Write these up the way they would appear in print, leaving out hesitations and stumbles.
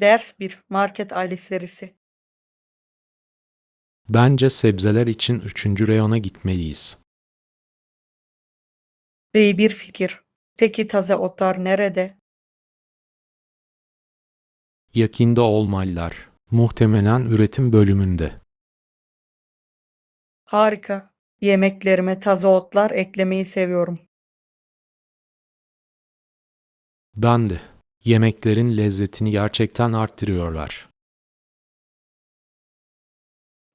Ders 1. Market alışverişi. Bence sebzeler için 3. reyona gitmeliyiz. İyi bir fikir. Peki taze otlar nerede? Yakında olmalılar. Muhtemelen üretim bölümünde. Harika. Yemeklerime taze otlar eklemeyi seviyorum. Ben de. Yemeklerin lezzetini gerçekten arttırıyorlar.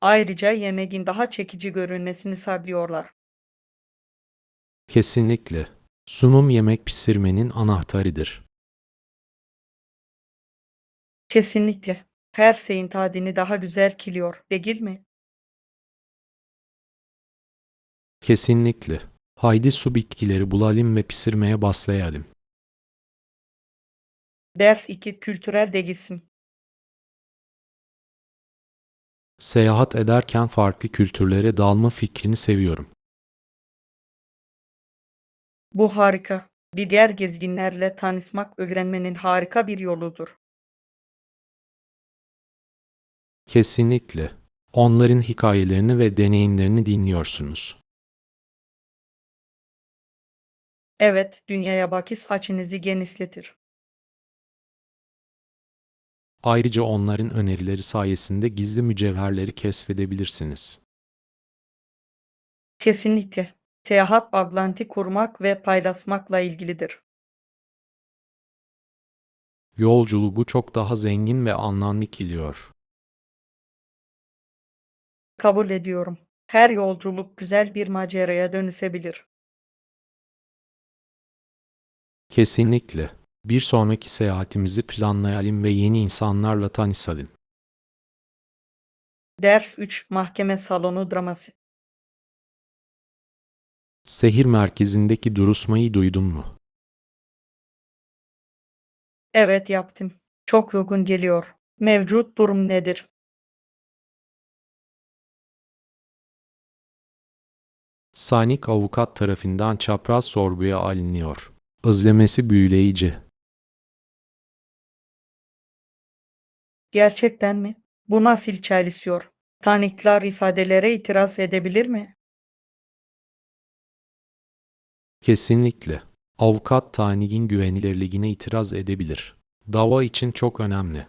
Ayrıca yemeğin daha çekici görünmesini sağlıyorlar. Kesinlikle. Sunum yemek pişirmenin anahtarıdır. Kesinlikle. Her şeyin tadını daha güzel kılıyor, değil mi? Kesinlikle. Haydi su bitkileri bulalım ve pişirmeye başlayalım. Ders 2. Kültürel değişim. Seyahat ederken farklı kültürlere dalma fikrini seviyorum. Bu harika. Diğer gezginlerle tanışmak öğrenmenin harika bir yoludur. Kesinlikle. Onların hikayelerini ve deneyimlerini dinliyorsunuz. Evet, dünyaya bakış açınızı genişletir. Ayrıca onların önerileri sayesinde gizli mücevherleri keşfedebilirsiniz. Kesinlikle. Seyahat bağlantı kurmak ve paylaşmakla ilgilidir. Yolculuğu çok daha zengin ve anlamlı kılıyor. Kabul ediyorum. Her yolculuk güzel bir maceraya dönüşebilir. Kesinlikle. Bir sonraki seyahatimizi planlayalım ve yeni insanlarla tanışalım. Ders 3. Mahkeme salonu draması. Şehir merkezindeki duruşmayı duydun mu? Evet yaptım. Çok uygun geliyor. Mevcut durum nedir? Sanık avukat tarafından çapraz sorguya alınıyor. İzlemesi büyüleyici. Gerçekten mi? Bu nasıl çalışıyor? Tanıklar ifadelere itiraz edebilir mi? Kesinlikle. Avukat tanığın güvenilirliğine itiraz edebilir. Dava için çok önemli.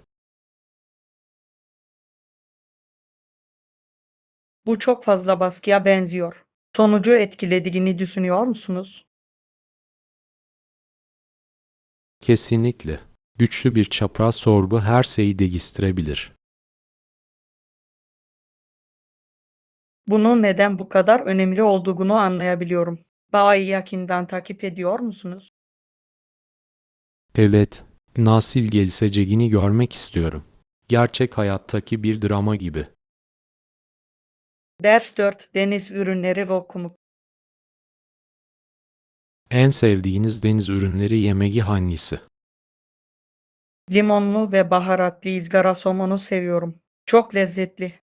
Bu çok fazla baskıya benziyor. Sonucu etkilediğini düşünüyor musunuz? Kesinlikle. Güçlü bir çapraz sorgu her şeyi değiştirebilir. Bunun neden bu kadar önemli olduğunu anlayabiliyorum. Bağı yakından takip ediyor musunuz? Evet, nasıl gelişeceğini görmek istiyorum. Gerçek hayattaki bir drama gibi. Ders 4. Deniz ürünleri lokumu. En sevdiğiniz deniz ürünleri yemeği hangisi? Limonlu ve baharatlı ızgara somonu seviyorum. Çok lezzetli.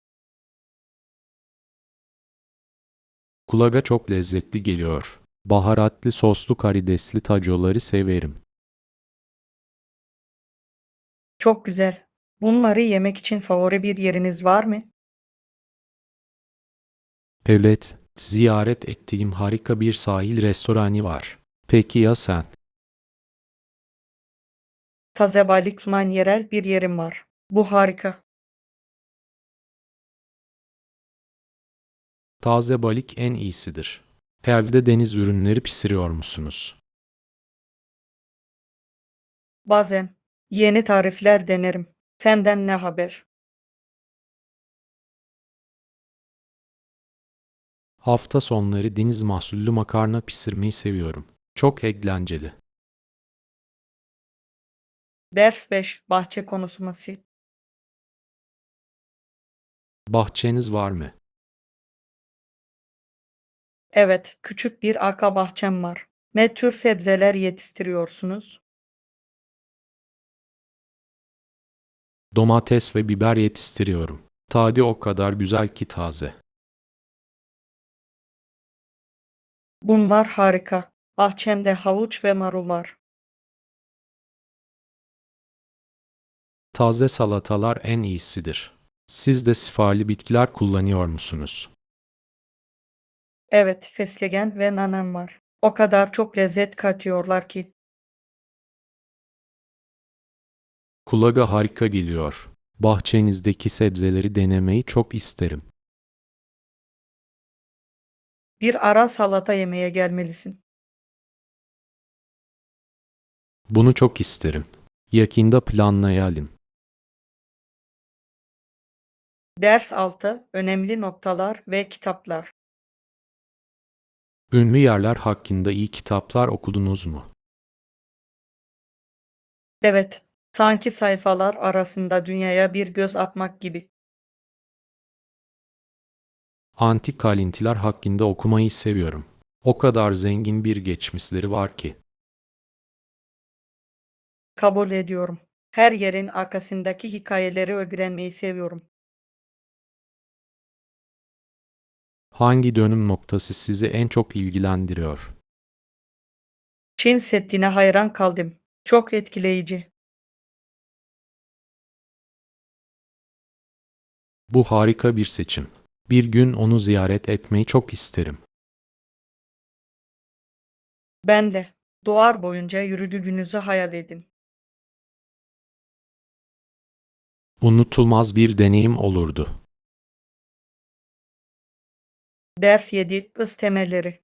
Kulağa çok lezzetli geliyor. Baharatlı soslu karidesli tacoları severim. Çok güzel. Bunları yemek için favori bir yeriniz var mı? Evet, ziyaret ettiğim harika bir sahil restoranı var. Peki ya sen? Taze balık sunan yerel bir yerim var. Bu harika. Taze balık en iyisidir. Evde deniz ürünleri pişiriyor musunuz? Bazen yeni tarifler denerim. Senden ne haber? Hafta sonları deniz mahsullü makarna pişirmeyi seviyorum. Çok eğlenceli. Ders 5. Bahçe konuşması. Bahçeniz var mı? Evet, küçük bir arka bahçem var. Ne tür sebzeler yetiştiriyorsunuz? Domates ve biber yetiştiriyorum. Tadı o kadar güzel ki taze. Bunlar harika. Bahçemde havuç ve marul var. Taze salatalar en iyisidir. Siz de şifalı bitkiler kullanıyor musunuz? Evet, fesleğen ve nanem var. O kadar çok lezzet katıyorlar ki. Kulağa harika geliyor. Bahçenizdeki sebzeleri denemeyi çok isterim. Bir ara salata yemeye gelmelisin. Bunu çok isterim. Yakında planlayalım. Ders altı, önemli noktalar ve kitaplar. Ünlü yerler hakkında iyi kitaplar okudunuz mu? Evet, sanki sayfalar arasında dünyaya bir göz atmak gibi. Antik kalıntılar hakkında okumayı seviyorum. O kadar zengin bir geçmişleri var ki. Kabul ediyorum. Her yerin arkasındaki hikayeleri öğrenmeyi seviyorum. Hangi dönüm noktası sizi en çok ilgilendiriyor? Çin Seddi'ne hayran kaldım. Çok etkileyici. Bu harika bir seçim. Bir gün onu ziyaret etmeyi çok isterim. Ben de. Duvar boyunca yürüdüğünüzü hayal edin. Unutulmaz bir deneyim olurdu. Ders 7, Kız temelleri.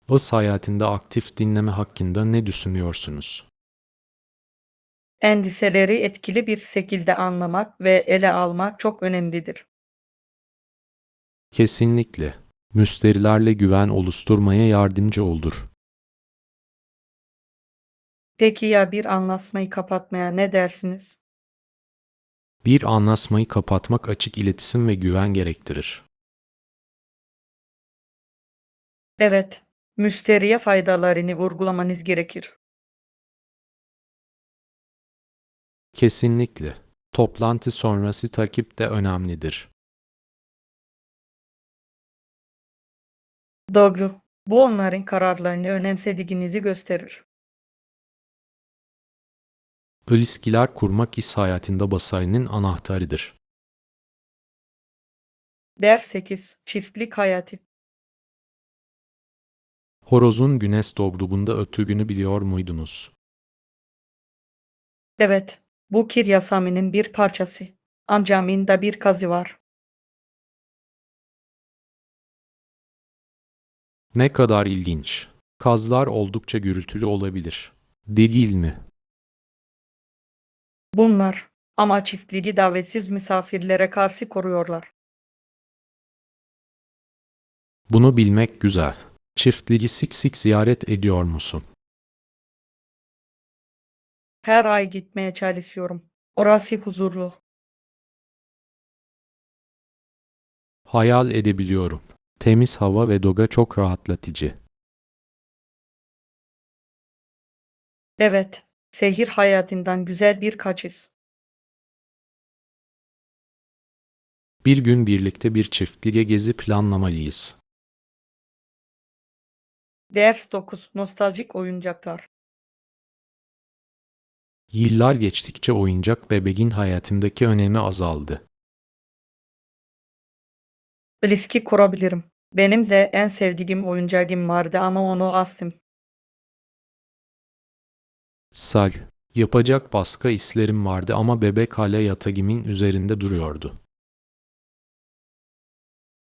Isı hayatında aktif dinleme hakkında ne düşünüyorsunuz? Endişeleri etkili bir şekilde anlamak ve ele almak çok önemlidir. Kesinlikle. Müşterilerle güven oluşturmaya yardımcı olur. Peki ya bir anlaşmayı kapatmaya ne dersiniz? Bir anlaşmayı kapatmak açık iletişim ve güven gerektirir. Evet, müşteriye faydalarını vurgulamanız gerekir. Kesinlikle. Toplantı sonrası takip de önemlidir. Doğru. Bu onların kararlarını önemsediğinizi gösterir. İlişkiler kurmak iş hayatında başarının anahtarıdır. Ders 8, Çiftlik hayatı. Horozun güneş doğduğunda öttüğünü biliyor muydunuz? Evet, bu Kiryasami'nin bir parçası. Amcamın da bir kazı var. Ne kadar ilginç. Kazlar oldukça gürültülü olabilir. Değil mi? Bunlar ama çiftliği davetsiz misafirlere karşı koruyorlar. Bunu bilmek güzel. Çiftliği sık sık ziyaret ediyor musun? Her ay gitmeye çalışıyorum. Orası huzurlu. Hayal edebiliyorum. Temiz hava ve doğa çok rahatlatıcı. Evet, şehir hayatından güzel bir kaçış. Bir gün birlikte bir çiftliğe gezi planlamalıyız. Ders 9, Nostaljik oyuncaklar. Yıllar geçtikçe oyuncak bebeğin hayatımdaki önemi azaldı. İlişki kurabilirim. Benim de en sevdiğim oyuncağım vardı ama onu astım. Sal, yapacak başka işlerim vardı ama bebek hala yatağımın üzerinde duruyordu.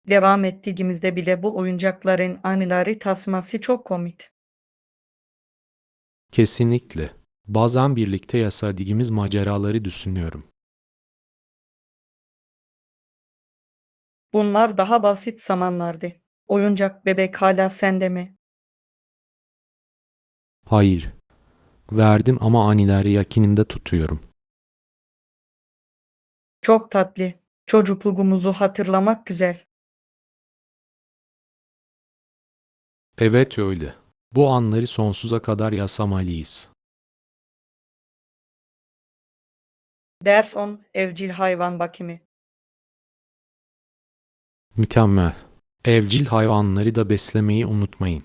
Devam ettiğimizde bile bu oyuncakların anıları tasması çok komik. Kesinlikle. Bazen birlikte yaşadığımız maceraları düşünüyorum. Bunlar daha basit zamanlardı. Oyuncak bebek hala sende mi? Hayır, verdim ama anileri yakınımda tutuyorum. Çok tatlı. Çocukluğumuzu hatırlamak güzel. Evet öyle. Bu anları sonsuza kadar yaşamalıyız. Ders 10, Evcil hayvan bakımı. Mükemmel. Evcil hayvanları da beslemeyi unutmayın.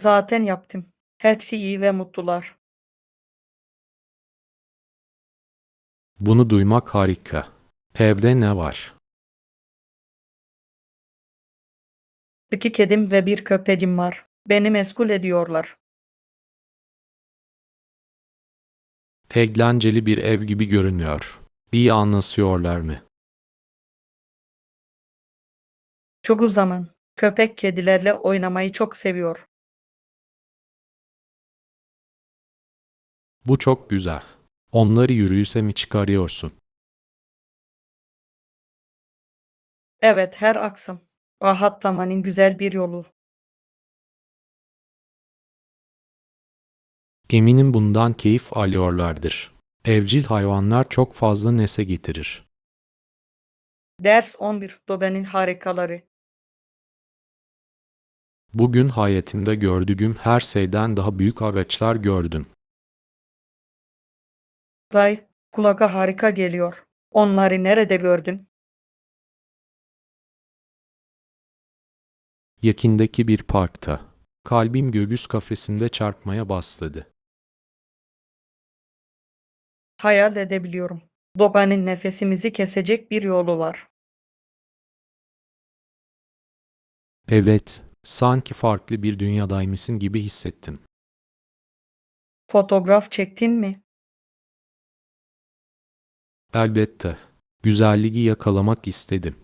Zaten yaptım. Hepsi iyi ve mutlular. Bunu duymak harika. Evde ne var? 2 kedim ve 1 köpeğim var. Beni meşgul ediyorlar. Eğlenceli bir ev gibi görünüyor. İyi anlaşıyorlar mı? Çoğu zaman köpek kedilerle oynamayı çok seviyor. Bu çok güzel. Onları yürüyüşe mi çıkarıyorsun? Evet, her akşam. Rahatlamanın güzel bir yolu. Eminim bundan keyif alıyorlardır. Evcil hayvanlar çok fazla neşe getirir. Ders 11. Dobe'nin harikaları. Bugün hayatımda gördüğüm her şeyden daha büyük ağaçlar gördüm. Vay, kulağa harika geliyor. Onları nerede gördün? Yakındaki bir parkta. Kalbim göğüs kafesinde çarpmaya başladı. Hayal edebiliyorum. Dobe'nin nefesimizi kesecek bir yolu var. Evet, sanki farklı bir dünyadaymışsın gibi hissettim. Fotoğraf çektin mi? Elbette, güzelliği yakalamak istedim.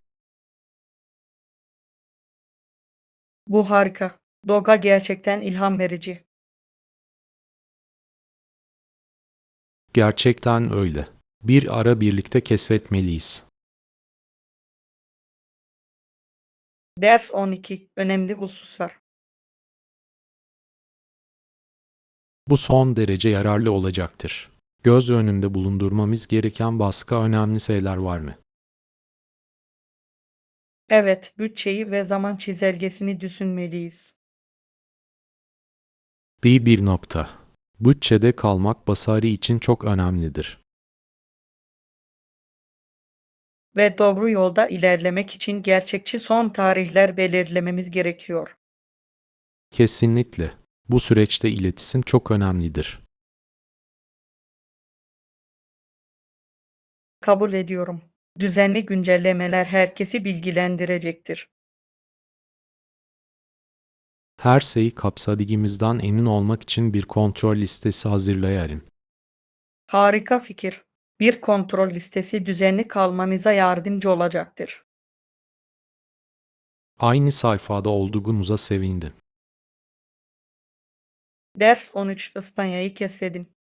Bu harika. Doga gerçekten ilham verici. Gerçekten öyle. Bir ara birlikte keşfetmeliyiz. Ders 12. Önemli hususlar. Bu son derece yararlı olacaktır. Göz önünde bulundurmamız gereken başka önemli şeyler var mı? Evet, bütçeyi ve zaman çizelgesini düşünmeliyiz. Bir nokta. Bütçede kalmak başarı için çok önemlidir. Ve doğru yolda ilerlemek için gerçekçi son tarihler belirlememiz gerekiyor. Kesinlikle. Bu süreçte iletişim çok önemlidir. Kabul ediyorum. Düzenli güncellemeler herkesi bilgilendirecektir. Her şeyi kapsadığımızdan emin olmak için bir kontrol listesi hazırlayalım. Harika fikir. Bir kontrol listesi düzenli kalmamıza yardımcı olacaktır. Aynı sayfada olduğumuza sevindim. Ders 13. İspanya'yı keşfedin.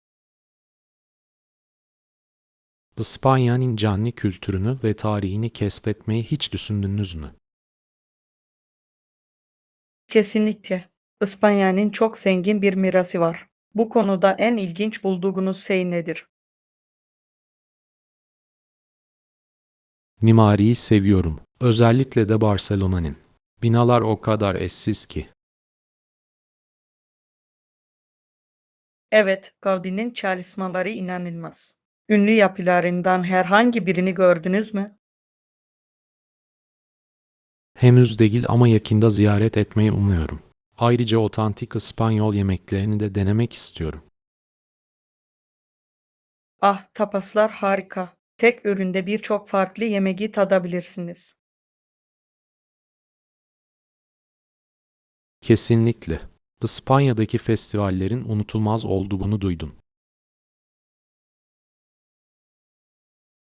İspanya'nın canlı kültürünü ve tarihini keşfetmeyi hiç düşündünüz mü? Kesinlikle. İspanya'nın çok zengin bir mirası var. Bu konuda en ilginç bulduğunuz şey nedir? Mimariyi seviyorum. Özellikle de Barcelona'nın. Binalar o kadar eşsiz ki. Evet, Gaudi'nin çalışmaları inanılmaz. Ünlü yapılarından herhangi birini gördünüz mü? Henüz değil ama yakında ziyaret etmeyi umuyorum. Ayrıca otantik İspanyol yemeklerini de denemek istiyorum. Ah, tapaslar harika. Tek üründe birçok farklı yemeği tadabilirsiniz. Kesinlikle. İspanya'daki festivallerin unutulmaz olduğunu duydum.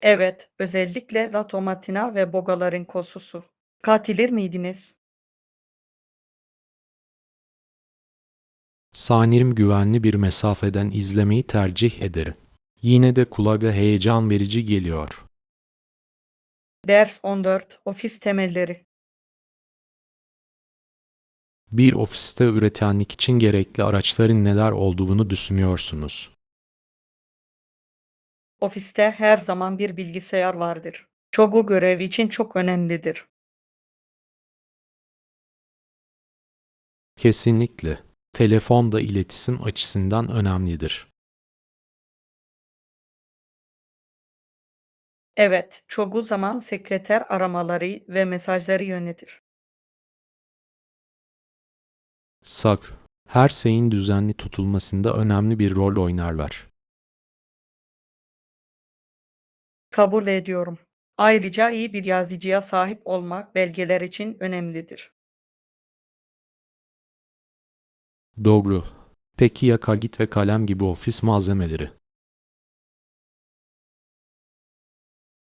Evet, özellikle La Tomatina ve bogaların kosusu. Katilir miydiniz? Sanırım güvenli bir mesafeden izlemeyi tercih ederim. Yine de kulağa heyecan verici geliyor. Ders 14. Ofis temelleri. Bir ofiste üretkenlik için gerekli araçların neler olduğunu düşünüyorsunuz. Ofiste her zaman bir bilgisayar vardır. Çoğu görev için çok önemlidir. Kesinlikle. Telefon da iletişim açısından önemlidir. Evet, çoğu zaman sekreter aramaları ve mesajları yönetir. Sak, Her şeyin düzenli tutulmasında önemli bir rol oynarlar. Kabul ediyorum. Ayrıca iyi bir yazıcıya sahip olmak belgeler için önemlidir. Doğru. Peki ya kagit ve kalem gibi ofis malzemeleri?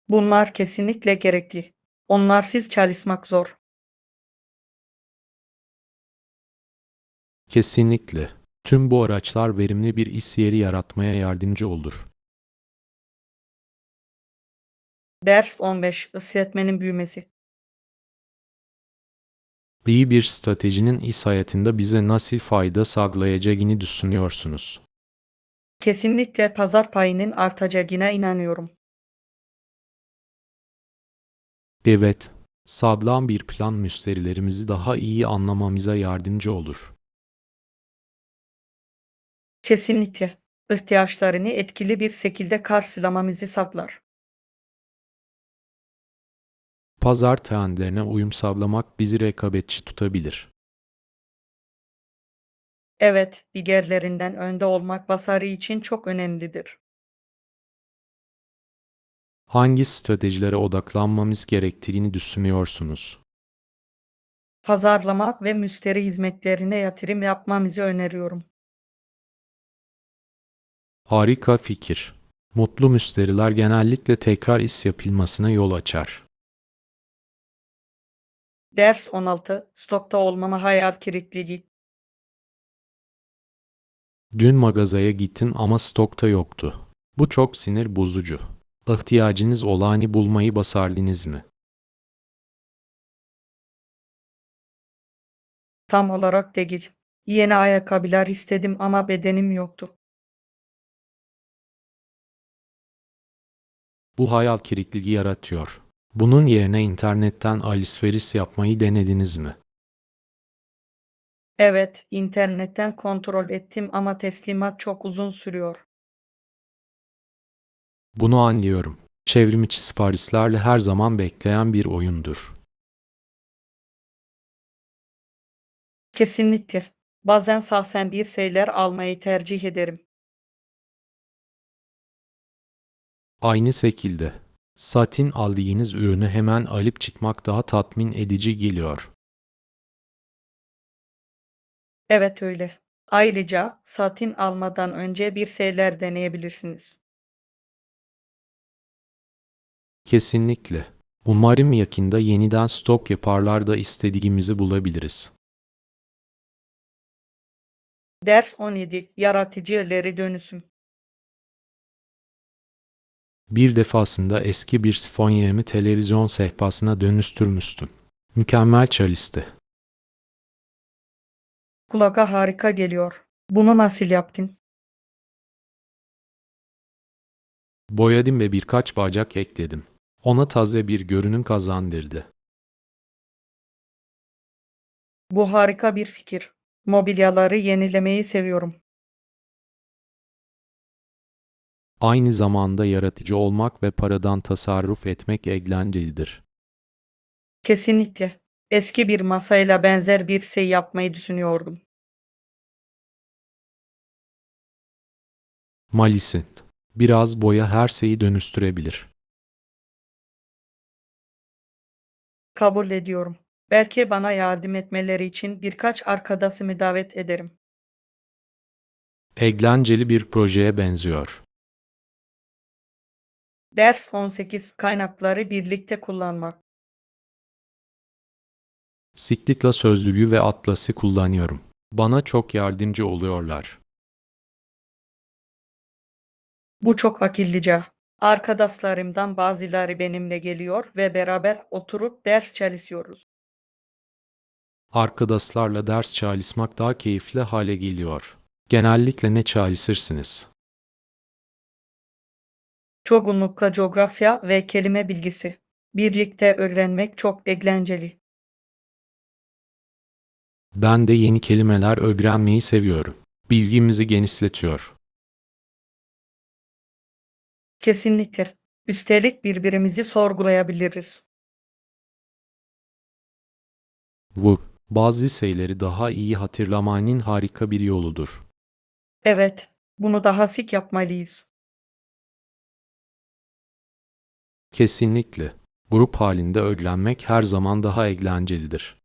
Bunlar kesinlikle gerekli. Onlarsız çalışmak zor. Kesinlikle. Tüm bu araçlar verimli bir iş yeri yaratmaya yardımcı olur. Ders 15. İşletmenin büyümesi. İyi bir stratejinin iş hayatında bize nasıl fayda sağlayacağını düşünüyorsunuz. Kesinlikle pazar payının artacağına inanıyorum. Evet, sağlam bir plan müşterilerimizi daha iyi anlamamıza yardımcı olur. Kesinlikle. İhtiyaçlarını etkili bir şekilde karşılamamızı sağlar. Pazar trendlerine uyum sağlamak bizi rekabetçi tutabilir. Evet, diğerlerinden önde olmak başarı için çok önemlidir. Hangi stratejilere odaklanmamız gerektiğini düşünüyorsunuz? Pazarlama ve müşteri hizmetlerine yatırım yapmamızı öneriyorum. Harika fikir. Mutlu müşteriler genellikle tekrar iş yapılmasına yol açar. Ders 16. Stokta olmama hayal kırıklığı. Dün mağazaya gittim ama stokta yoktu. Bu çok sinir bozucu. İhtiyacınız olanı bulmayı başardınız mı? Tam olarak değil. Yeni ayakkabılar istedim ama bedenim yoktu. Bu hayal kırıklığı yaratıyor. Bunun yerine internetten alışveriş yapmayı denediniz mi? Evet, internetten kontrol ettim ama teslimat çok uzun sürüyor. Bunu anlıyorum. Çevrimiçi siparişlerle her zaman bekleyen bir oyundur. Kesinlikle. Bazen şahsen bir şeyler almayı tercih ederim. Aynı şekilde, satın aldığınız ürünü hemen alıp çıkmak daha tatmin edici geliyor. Evet öyle. Ayrıca satın almadan önce bir şeyler deneyebilirsiniz. Kesinlikle. Umarım yakında yeniden stok yaparlar da istediğimizi bulabiliriz. Ders 17. Yaratıcı ileri dönüşüm. Bir defasında eski bir sifon yerimi televizyon sehpasına dönüştürmüştüm. Mükemmel çalıştı. Kulağa harika geliyor. Bunu nasıl yaptın? Boyadım ve birkaç bacak ekledim. Ona taze bir görünüm kazandırdı. Bu harika bir fikir. Mobilyaları yenilemeyi seviyorum. Aynı zamanda yaratıcı olmak ve paradan tasarruf etmek eğlencelidir. Kesinlikle. Eski bir masayla benzer bir şey yapmayı düşünüyordum. Maalesef, biraz boya her şeyi dönüştürebilir. Kabul ediyorum. Belki bana yardım etmeleri için birkaç arkadaşımı davet ederim. Eğlenceli bir projeye benziyor. Ders 18. Kaynakları birlikte kullanmak. Sıklıkla sözlüğü ve atlası kullanıyorum. Bana çok yardımcı oluyorlar. Bu çok akıllıca. Arkadaşlarımdan bazıları benimle geliyor ve beraber oturup ders çalışıyoruz. Arkadaşlarla ders çalışmak daha keyifli hale geliyor. Genellikle ne çalışırsınız? Çoğunlukla coğrafya ve kelime bilgisi. Birlikte öğrenmek çok eğlenceli. Ben de yeni kelimeler öğrenmeyi seviyorum. Bilgimizi genişletiyor. Kesinlikle. Üstelik birbirimizi sorgulayabiliriz. Bu Bazı şeyleri daha iyi hatırlamanın harika bir yoludur. Evet, bunu daha sık yapmalıyız. Kesinlikle. Grup halinde öğrenmek her zaman daha eğlencelidir.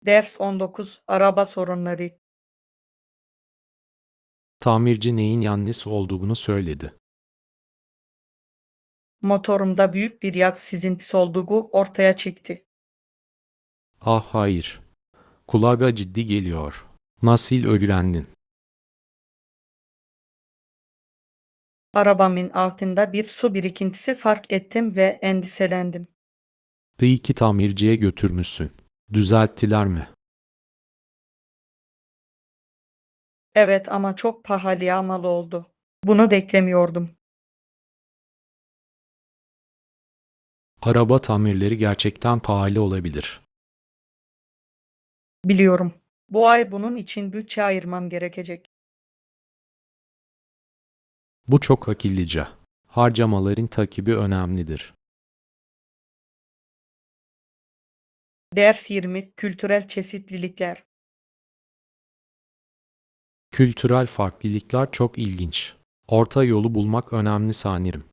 Ders 19. Araba sorunları. Tamirci neyin yanlış olduğunu söyledi. Motorumda büyük bir yağ sızıntısı olduğu ortaya çıktı. Ah hayır. Kulağa ciddi geliyor. Nasıl öğrendin? Arabamın altında bir su birikintisi fark ettim ve endişelendim. İyi ki tamirciye götürmüşsün. Düzelttiler mi? Evet ama çok pahalıya mal oldu. Bunu beklemiyordum. Araba tamirleri gerçekten pahalı olabilir. Biliyorum. Bu ay bunun için bütçe ayırmam gerekecek. Bu çok akıllıca. Harcamaların takibi önemlidir. Ders 20. Kültürel çeşitlilikler. Kültürel farklılıklar çok ilginç. Orta yolu bulmak önemli sanırım.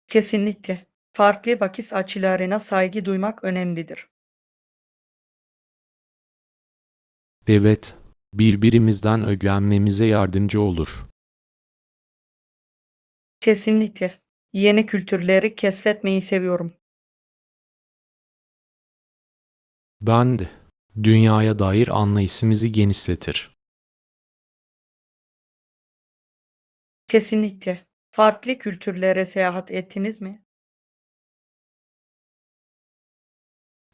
Kesinlikle. Farklı bakış açılarına saygı duymak önemlidir. Evet, birbirimizden öğrenmemize yardımcı olur. Kesinlikle. Yeni kültürleri keşfetmeyi seviyorum. Ben de. Dünyaya dair anlayışımızı genişletir. Kesinlikle. Farklı kültürlere seyahat ettiniz mi?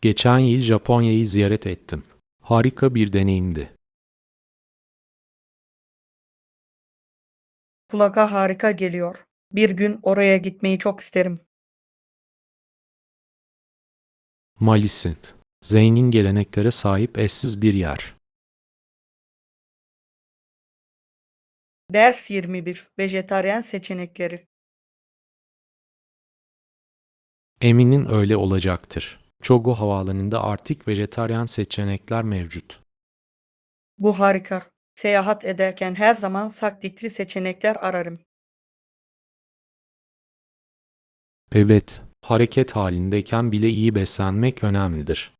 Geçen yıl Japonya'yı ziyaret ettim. Harika bir deneyimdi. Kulağa harika geliyor. Bir gün oraya gitmeyi çok isterim. Malisin. Zengin geleneklere sahip eşsiz bir yer. Ders 21. Vejetaryen seçenekleri. Eminim öyle olacaktır. Çoğu havaalanında artık vejetaryen seçenekler mevcut. Bu harika. Seyahat ederken her zaman saklıklı seçenekler ararım. Evet, hareket halindeyken bile iyi beslenmek önemlidir.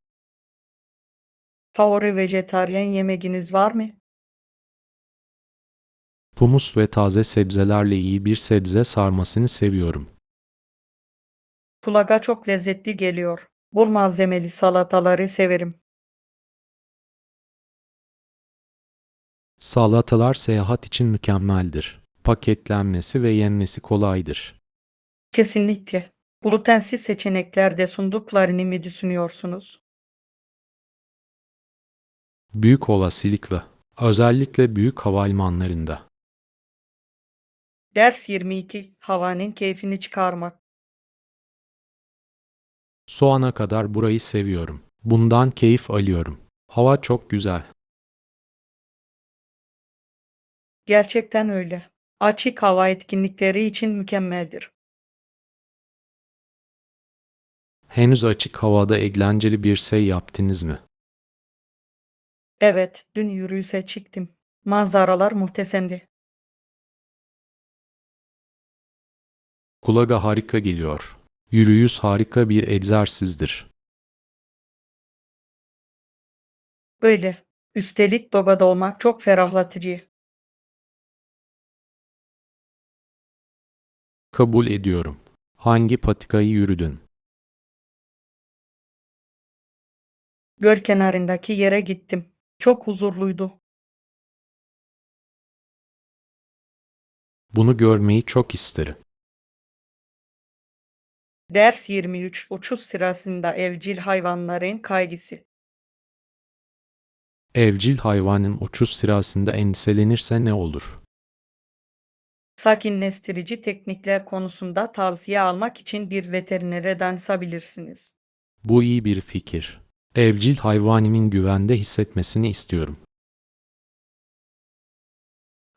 Favori vejetaryen yemeğiniz var mı? Humus ve taze sebzelerle iyi bir sebze sarmasını seviyorum. Kulağa çok lezzetli geliyor. Bol malzemeli salataları severim. Salatalar seyahat için mükemmeldir. Paketlenmesi ve yenmesi kolaydır. Kesinlikle. Glutensiz seçeneklerde sunduklarını mı düşünüyorsunuz? Büyük olasılıkla, özellikle büyük havalimanlarında. Ders 22. Havanın keyfini çıkarmak. Soğana kadar burayı seviyorum. Bundan keyif alıyorum. Hava çok güzel. Gerçekten öyle. Açık hava etkinlikleri için mükemmeldir. Henüz açık havada eğlenceli bir şey yaptınız mı? Evet, dün yürüyüşe çıktım. Manzaralar muhteşemdi. Kulağa harika geliyor. Yürüyüş harika bir egzersizdir. Öyle. Üstelik doğada olmak çok ferahlatıcı. Kabul ediyorum. Hangi patikayı yürüdün? Göl kenarındaki yere gittim. Çok huzurluydu. Bunu görmeyi çok isterim. Ders 23. Uçuş sırasında evcil hayvanların kaygısı. Evcil hayvanın uçuş sırasında endişelenirse ne olur? Sakinleştirici teknikler konusunda tavsiye almak için bir veterinere danışabilirsiniz. Bu iyi bir fikir. Evcil hayvanımın güvende hissetmesini istiyorum.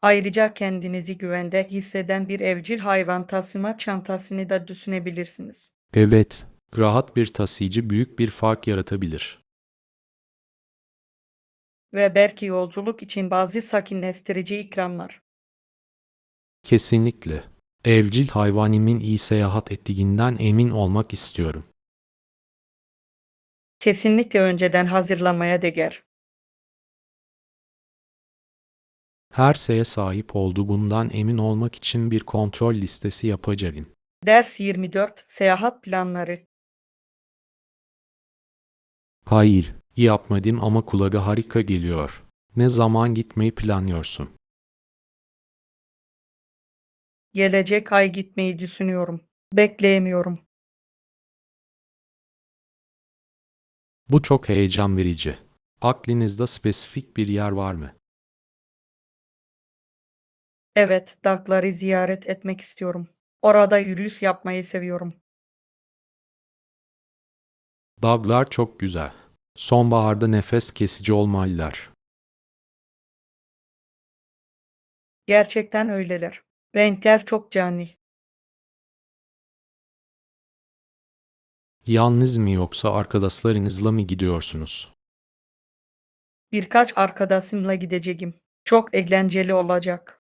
Ayrıca kendinizi güvende hisseden bir evcil hayvan taşıma çantasını da düşünebilirsiniz. Evet, rahat bir taşıyıcı büyük bir fark yaratabilir. Ve belki yolculuk için bazı sakinleştirici ikramlar. Kesinlikle. Evcil hayvanımın iyi seyahat ettiğinden emin olmak istiyorum. Kesinlikle önceden hazırlamaya değer. Her şeye sahip olduğundan emin olmak için bir kontrol listesi yapacağım. Ders 24 Seyahat planları. Hayır, yapmadım ama kulağa harika geliyor. Ne zaman gitmeyi planlıyorsun? Gelecek ay gitmeyi düşünüyorum. Bekleyemiyorum. Bu çok heyecan verici. Aklınızda spesifik bir yer var mı? Evet, dağları ziyaret etmek istiyorum. Orada yürüyüş yapmayı seviyorum. Dağlar çok güzel. Sonbaharda nefes kesici olmalılar. Gerçekten öyleler. Renkler çok canlı. Yalnız mı yoksa arkadaşlarınızla mı gidiyorsunuz? Birkaç arkadaşımla gideceğim. Çok eğlenceli olacak.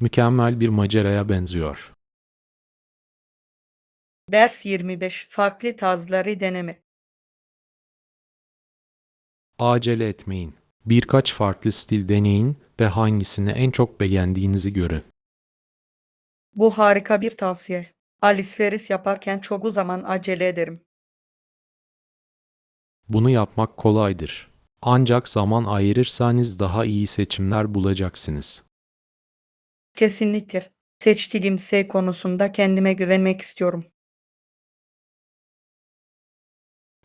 Mükemmel bir maceraya benziyor. Ders 25 Farklı tarzları deneme. Acele etmeyin. Birkaç farklı stil deneyin ve hangisini en çok beğendiğinizi görün. Bu harika bir tavsiye. Alışveriş yaparken çoğu zaman acele ederim. Bunu yapmak kolaydır. Ancak zaman ayırırsanız daha iyi seçimler bulacaksınız. Kesinlikle. Seçtiğim şey konusunda kendime güvenmek istiyorum.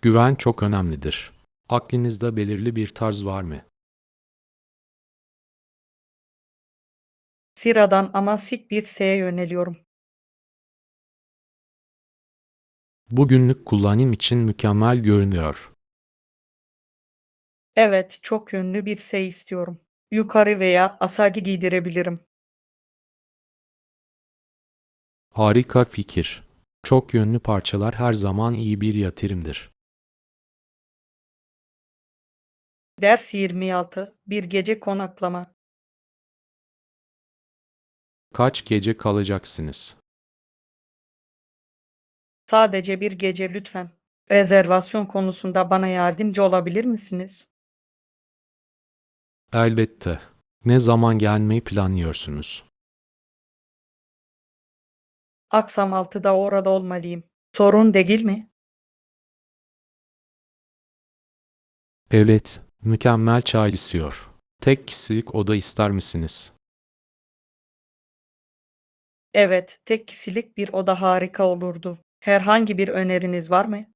Güven çok önemlidir. Aklınızda belirli bir tarz var mı? Sıradan ama şık bir şeye yöneliyorum. Bugünlük kullanım için mükemmel görünüyor. Evet, çok yönlü bir şey istiyorum. Yukarı veya aşağı giydirebilirim. Harika fikir. Çok yönlü parçalar her zaman iyi bir yatırımdır. Ders 26 Bir gece konaklama. Kaç gece kalacaksınız? Sadece bir gece lütfen. Rezervasyon konusunda bana yardımcı olabilir misiniz? Elbette. Ne zaman gelmeyi planlıyorsunuz? Akşam 6'da orada olmalıyım. Sorun değil mi? Evet, mükemmel çay istiyor. Tek kişilik oda ister misiniz? Evet, tek kişilik bir oda harika olurdu. Herhangi bir öneriniz var mı?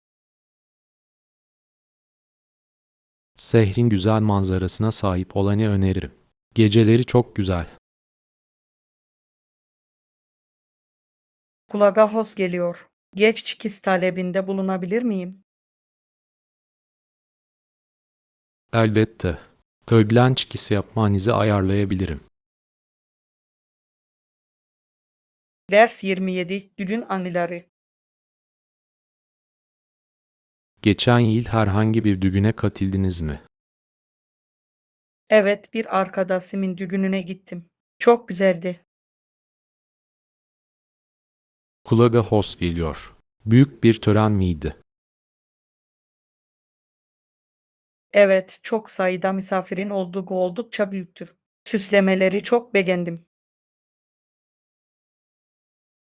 Şehrin güzel manzarasına sahip olanı öneririm. Geceleri çok güzel. Kulağa hoş geliyor. Geç çıkış talebinde bulunabilir miyim? Elbette. Öğlen çıkışı yapmanızı ayarlayabilirim. Ders 27 Düğün anıları. Geçen yıl herhangi bir düğüne katıldınız mı? Evet, bir arkadaşımın düğününe gittim. Çok güzeldi. Kulağa hoş geliyor. Büyük bir tören miydi? Evet, çok sayıda misafirin olduğu oldukça büyüktür. Süslemeleri çok beğendim.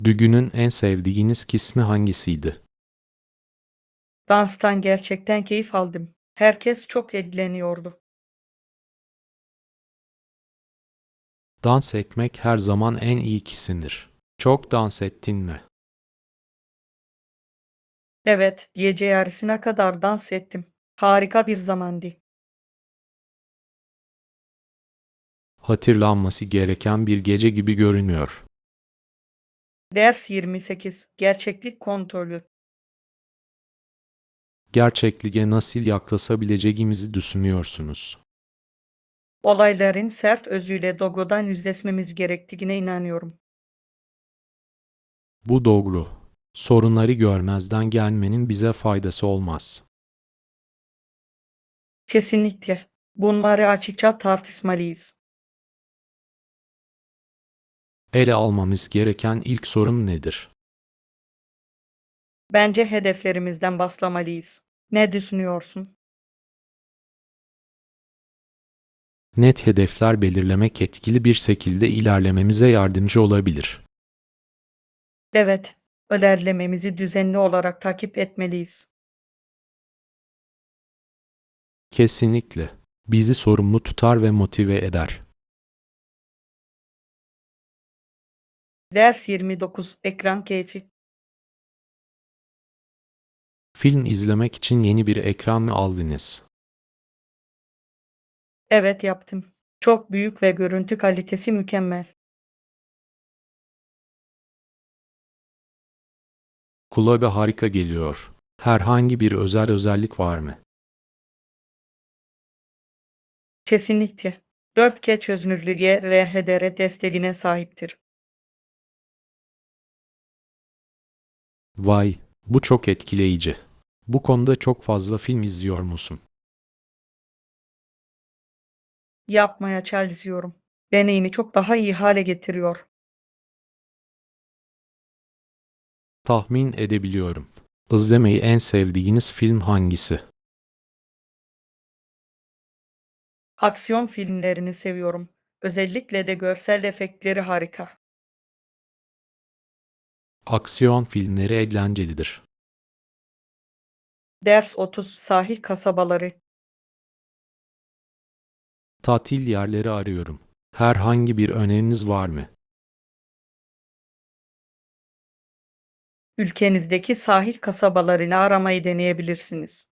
Düğünün en sevdiğiniz kısmı hangisiydi? Danstan gerçekten keyif aldım. Herkes çok eğleniyordu. Dans etmek her zaman en iyi kısımdır. Çok dans ettin mi? Evet, gece yarısına kadar dans ettim. Harika bir zamandı. Hatırlanması gereken bir gece gibi görünüyor. Ders 28 Gerçeklik kontrolü. Gerçekliğe nasıl yaklaşabileceğimizi düşünüyorsunuz. Olayların sert özüyle doğrudan yüzleşmemiz gerektiğine inanıyorum. Bu doğru. Sorunları görmezden gelmenin bize faydası olmaz. Kesinlikle. Bunları açıkça tartışmalıyız. Ele almamız gereken ilk sorun nedir? Bence hedeflerimizden başlamalıyız. Ne düşünüyorsun? Net hedefler belirlemek etkili bir şekilde ilerlememize yardımcı olabilir. Evet, ilerlememizi düzenli olarak takip etmeliyiz. Kesinlikle. Bizi sorumlu tutar ve motive eder. Ders 29 ekran keyfi. Film izlemek için yeni bir ekran mı aldınız? Evet yaptım. Çok büyük ve görüntü kalitesi mükemmel. Kulağa harika geliyor. Herhangi bir özel özellik var mı? Kesinlikle. 4K çözünürlüğe ve HDR desteğine sahiptir. Vay, bu çok etkileyici. Bu konuda çok fazla film izliyor musun? Yapmaya çalışıyorum. Deneyimi çok daha iyi hale getiriyor. Tahmin edebiliyorum. İzlemeyi en sevdiğiniz film hangisi? Aksiyon filmlerini seviyorum. Özellikle de görsel efektleri harika. Aksiyon filmleri eğlencelidir. Ders 30 sahil kasabaları. Tatil yerleri arıyorum. Herhangi bir öneriniz var mı? Ülkenizdeki sahil kasabalarını aramayı deneyebilirsiniz.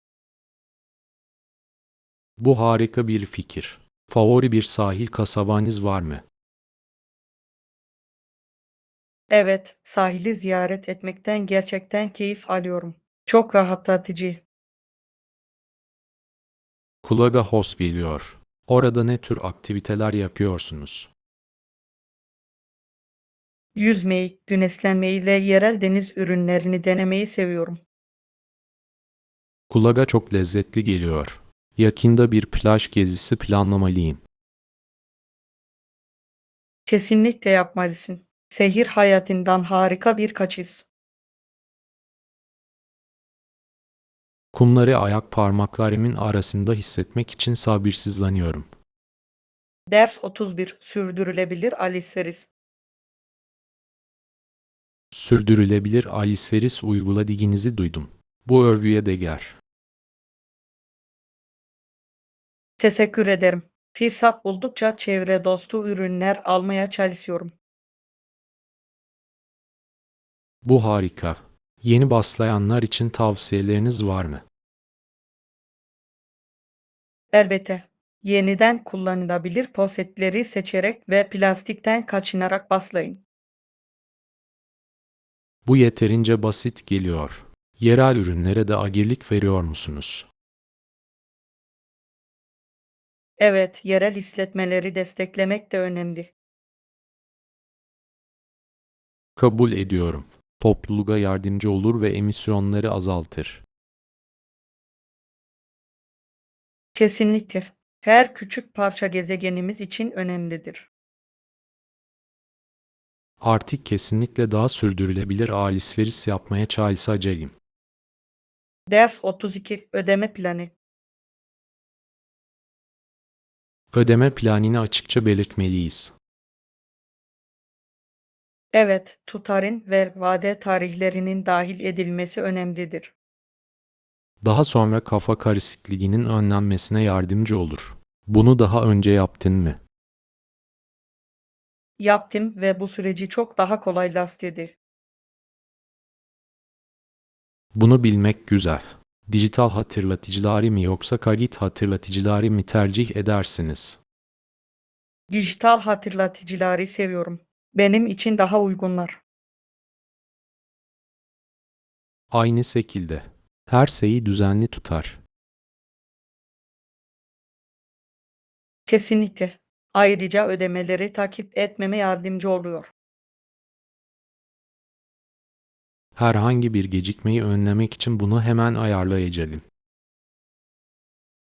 Bu harika bir fikir. Favori bir sahil kasabanız var mı? Evet, sahili ziyaret etmekten gerçekten keyif alıyorum. Çok rahatlatıcı. Kulağa hoş geliyor. Orada ne tür aktiviteler yapıyorsunuz? Yüzmeyi, güneşlenmeyi ve yerel deniz ürünlerini denemeyi seviyorum. Kulağa çok lezzetli geliyor. Yakında bir plaj gezisi planlamalıyım. Kesinlikle yapmalısın. Şehir hayatından harika bir kaçış. Kumları ayak parmaklarımın arasında hissetmek için sabırsızlanıyorum. Ders 31 sürdürülebilir alışveriş. Sürdürülebilir alışveriş uyguladığınızı duydum. Bu övgüye değer. Teşekkür ederim. Fırsat buldukça çevre dostu ürünler almaya çalışıyorum. Bu harika. Yeni başlayanlar için tavsiyeleriniz var mı? Elbette. Yeniden kullanılabilir poşetleri seçerek ve plastikten kaçınarak başlayın. Bu yeterince basit geliyor. Yerel ürünlere de agirlik veriyor musunuz? Evet, yerel işletmeleri desteklemek de önemli. Kabul ediyorum. Topluluğa yardımcı olur ve emisyonları azaltır. Kesinlikle. Her küçük parça gezegenimiz için önemlidir. Artık kesinlikle daha sürdürülebilir alışveriş yapmaya çalışacağım. Ders 32 ödeme planı. Ödeme planını açıkça belirtmeliyiz. Evet, tutarın ve vade tarihlerinin dahil edilmesi önemlidir. Daha sonra kafa karışıklığının önlenmesine yardımcı olur. Bunu daha önce yaptın mı? Yaptım ve bu süreci çok daha kolaylaştırdı. Bunu bilmek güzel. Dijital hatırlatıcıları mı yoksa kayıt hatırlatıcıları mı tercih edersiniz? Dijital hatırlatıcıları seviyorum. Benim için daha uygunlar. Aynı şekilde. Her şeyi düzenli tutar. Kesinlikle. Ayrıca ödemeleri takip etmeme yardımcı oluyor. Herhangi bir gecikmeyi önlemek için bunu hemen ayarlayacağım.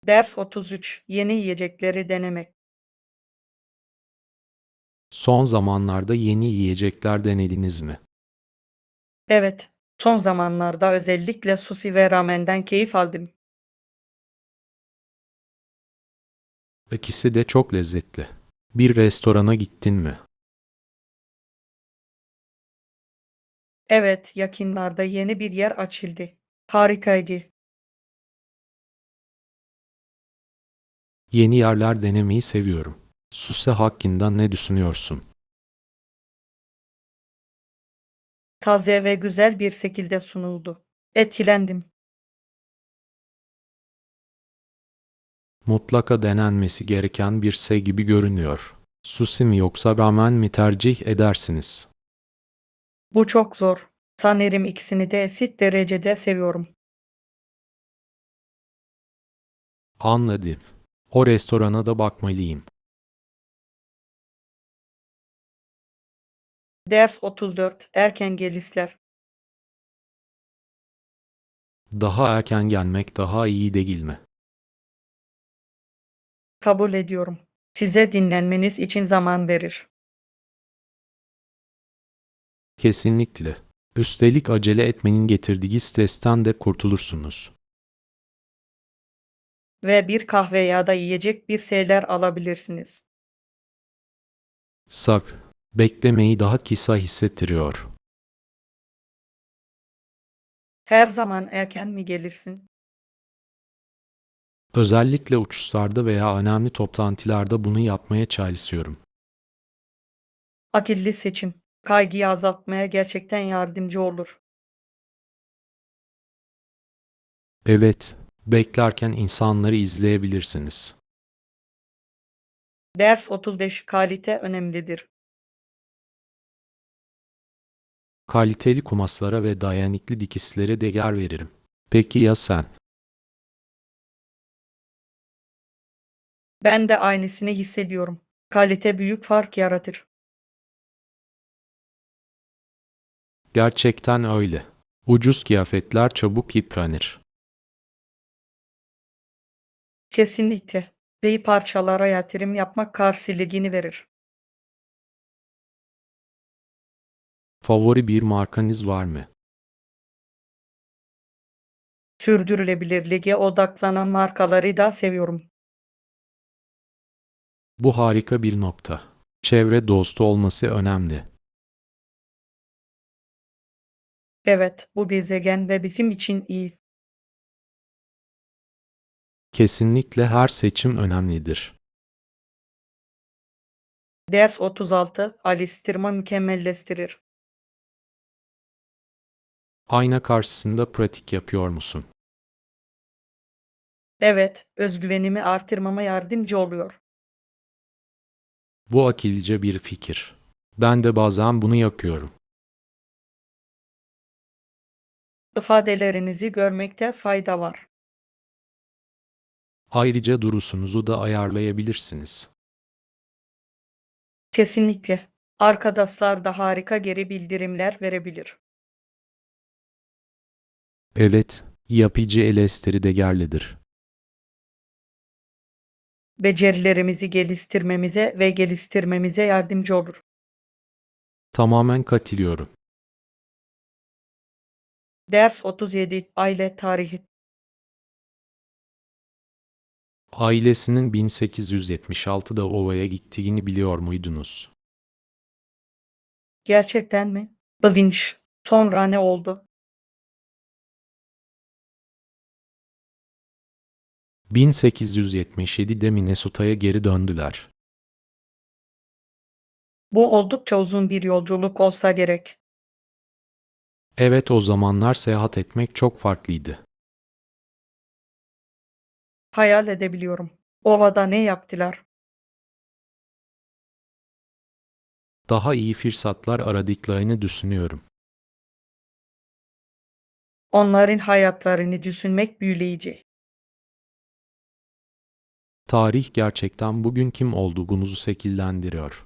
Ders 33. Yeni yiyecekleri denemek. Son zamanlarda yeni yiyecekler denediniz mi? Evet, son zamanlarda özellikle sushi ve ramen'den keyif aldım. İkisi de çok lezzetli. Bir restorana gittin mi? Evet, yakınlarda yeni bir yer açıldı. Harikaydı. Yeni yerler denemeyi seviyorum. Sushi hakkında ne düşünüyorsun? Taze ve güzel bir şekilde sunuldu. Etkilendim. Mutlaka denenmesi gereken bir şey gibi görünüyor. Sushi mi yoksa ramen mi tercih edersiniz? Bu çok zor. Sanırım ikisini de eşit derecede seviyorum. Anladım. O restorana da bakmalıyım. Ders 34. Erken gelişler. Daha erken gelmek daha iyi değil mi? Kabul ediyorum. Size dinlenmeniz için zaman verir. Kesinlikle. Üstelik acele etmenin getirdiği stresten de kurtulursunuz. Ve bir kahve ya da yiyecek bir şeyler alabilirsiniz. Sak, beklemeyi daha kısa hissettiriyor. Her zaman erken mi gelirsin? Özellikle uçuşlarda veya önemli toplantılarda bunu yapmaya çalışıyorum. Akıllı seçim. Kaygıyı azaltmaya gerçekten yardımcı olur. Evet, beklerken insanları izleyebilirsiniz. Ders 35. Kalite önemlidir. Kaliteli kumaslara ve dayanıklı dikişlere değer veririm. Peki ya sen? Ben de aynısını hissediyorum. Kalite büyük fark yaratır. Gerçekten öyle. Ucuz kıyafetler çabuk yıpranır. Kesinlikle. Ve iyi parçalara yatırım yapmak karşılığını verir. Favori bir markanız var mı? Sürdürülebilirliğe odaklanan markaları da seviyorum. Bu harika bir nokta. Çevre dostu olması önemli. Evet, bu gezegen ve bizim için iyi. Kesinlikle her seçim önemlidir. Ders 36. Alıştırma mükemmelleştirir. Ayna karşısında pratik yapıyor musun? Evet, özgüvenimi artırmama yardımcı oluyor. Bu akıllıca bir fikir. Ben de bazen bunu yapıyorum. İfadelerinizi görmekte fayda var. Ayrıca durusunuzu da ayarlayabilirsiniz. Kesinlikle. Arkadaşlar da harika geri bildirimler verebilir. Evet, yapıcı eleştiri değerlidir. Becerilerimizi geliştirmemize yardımcı olur. Tamamen katılıyorum. Ders 37. Aile tarihi. Ailesinin 1876'da ovaya gittiğini biliyor muydunuz? Gerçekten mi? Bilinç. Sonra ne oldu? 1877'de Minnesota'ya geri döndüler. Bu oldukça uzun bir yolculuk olsa gerek. Evet, o zamanlar seyahat etmek çok farklıydı. Hayal edebiliyorum. Ovada ne yaptılar? Daha iyi fırsatlar aradıklarını düşünüyorum. Onların hayatlarını düşünmek büyüleyici. Tarih gerçekten bugün kim olduğunuzu şekillendiriyor.